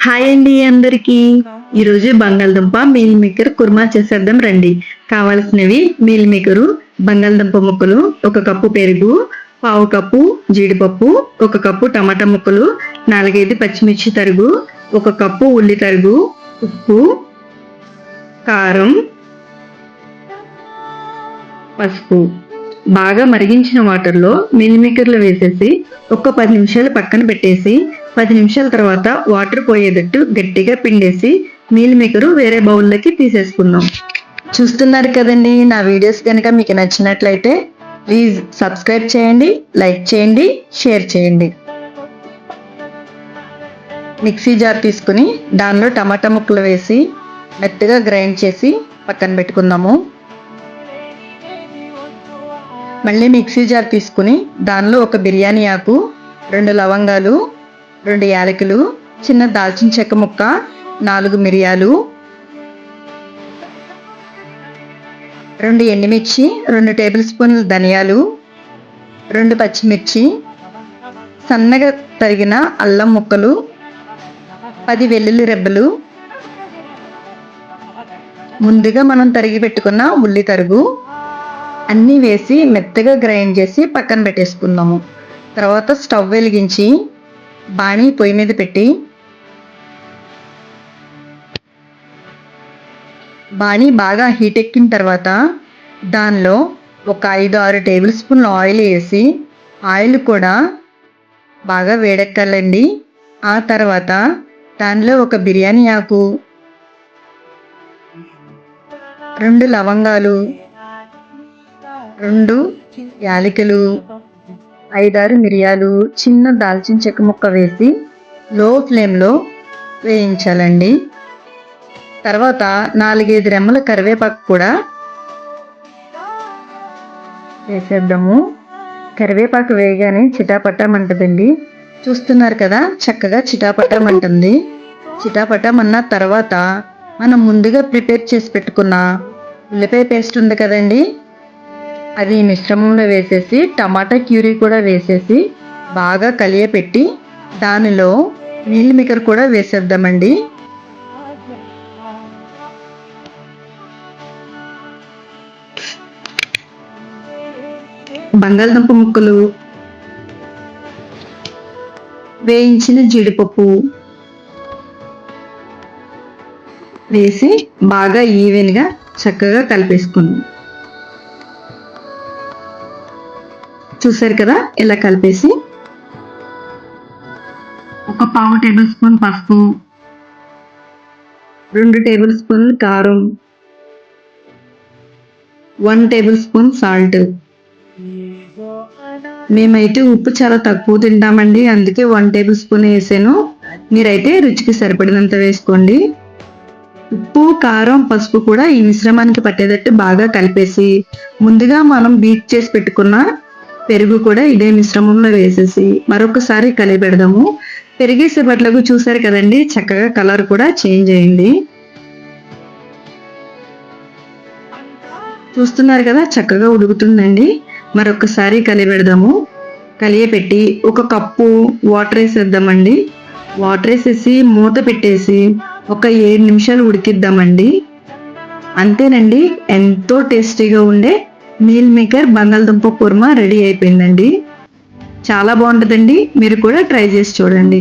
Hi అండి అందరికి. ఈరోజు బంగాళదుంప మీల్ మేకర్ కుర్మా చేసేద్దాం రండి. కావాల్సినవి మీల్ మేకరు, బంగాళదుంప ముక్కలు, 1 కప్పు పెరుగు, పావు కప్పు జీడిపప్పు, 1 కప్పు టమాటా ముక్కలు, 4-5 పచ్చిమిర్చి తరుగు, 1 కప్పు ఉల్లి తరుగు, ఉప్పు, కారం, పసుపు. బాగా మరిగించిన వాటర్లో మీల్ మేకర్లు వేసేసి ఒక 10 నిమిషాలు పక్కన పెట్టేసి 10 నిమిషాల తర్వాత వాటర్ పోయేటట్టు గట్టిగా పిండేసి మీల్ మేకరు వేరే బౌల్లోకి తీసేసుకుందాం. చూస్తున్నారు కదండి, నా వీడియోస్ కనుక మీకు నచ్చినట్లయితే ప్లీజ్ సబ్స్క్రైబ్ చేయండి, లైక్ చేయండి, షేర్ చేయండి. మిక్సీ జార్ తీసుకుని దానిలో టమాటా ముక్కలు వేసి మెత్తగా గ్రైండ్ చేసి పక్కన పెట్టుకుందాము. మళ్ళీ మిక్సీ జార్ తీసుకుని దానిలో ఒక బిర్యానీ ఆకు, 2 లవంగాలు, 2 యాలకులు, చిన్న దాల్చిన చెక్క ముక్క, 4 మిరియాలు, 2 ఎండుమిర్చి, 2 టేబుల్ స్పూన్ల ధనియాలు, 2 పచ్చిమిర్చి, సన్నగా తరిగిన అల్లం ముక్కలు, 10 వెల్లుల్లి రెబ్బలు, ముందుగా మనం తరిగి పెట్టుకున్న ఉల్లి తరుగు అన్నీ వేసి మెత్తగా గ్రైండ్ చేసి పక్కన పెట్టేసుకుందాము. తర్వాత స్టవ్ వెలిగించి బాణీ పొయ్యి మీద పెట్టి బాణీ బాగా హీట్ ఎక్కిన తర్వాత దానిలో ఒక 5-6 టేబుల్ స్పూన్ల ఆయిల్ వేసి ఆయిల్ కూడా బాగా వేడెక్కాలండి. ఆ తర్వాత దానిలో ఒక బిర్యానీ ఆకు, 2 లవంగాలు, 2 యాలకులు, 5-6 మిరియాలు, చిన్న దాల్చిన చెక్క ముక్క వేసి లో ఫ్లేమ్లో వేయించాలండి. తర్వాత 4-5 రెమ్మల కరివేపాకు కూడా వేసేద్దాము. కరివేపాకు వేయగానే చిటాపటామంటుందండి. చూస్తున్నారు కదా, చక్కగా చిటాపటామంటుంది. చిటాపటామన్న తర్వాత మనం ముందుగా ప్రిపేర్ చేసి పెట్టుకున్న ఉల్లిపాయ పేస్ట్ ఉంది కదండి, అది మిశ్రమంలో వేసేసి టమాటా క్యూరీ కూడా వేసేసి బాగా కలియపెట్టి దానిలో మీల్ మేకర్ కూడా వేసేద్దామండి. బంగాళదుంప ముక్కలు, వేయించిన జీడిపప్పు వేసి బాగా ఈవెన్గా చక్కగా కలిపేసుకుందాం. చూసారు కదా, ఇలా కలిపేసి ఒక పావు టేబుల్ స్పూన్ పసుపు, 2 టేబుల్ స్పూన్లు కారం, 1 టేబుల్ స్పూన్ సాల్ట్. మేమైతే ఉప్పు చాలా తక్కువ తింటామండి, అందుకే 1 టేబుల్ స్పూన్ వేసాను. మీరైతే రుచికి సరిపడినంత వేసుకోండి. ఉప్పు, కారం, పసుపు కూడా ఈ మిశ్రమానికి పట్టేటట్టు బాగా కలిపేసి ముందుగా మనం బీట్ చేసి పెట్టుకున్న పెరుగు కూడా ఇదే మిశ్రమంలో వేసేసి మరొకసారి కలిపెడదాము. పెరిగేసేపట్లకు చూసారు కదండి, చక్కగా కలర్ కూడా చేంజ్ అయింది. చూస్తున్నారు కదా, చక్కగా ఉడుకుతుందండి. మరొకసారి కలిపెడదాము. కలియపెట్టి 1 కప్పు వాటర్ వేసేద్దామండి. వాటర్ వేసేసి మూత పెట్టేసి ఒక 7 నిమిషాలు ఉడికిద్దామండి. అంతేనండి, ఎంతో టేస్టీగా ఉండే మీల్ మేకర్ బంగాళదుంప కుర్మా రెడీ అయిపోయిందండి. చాలా బాగుంటుందండి, మీరు కూడా ట్రై చేసి చూడండి.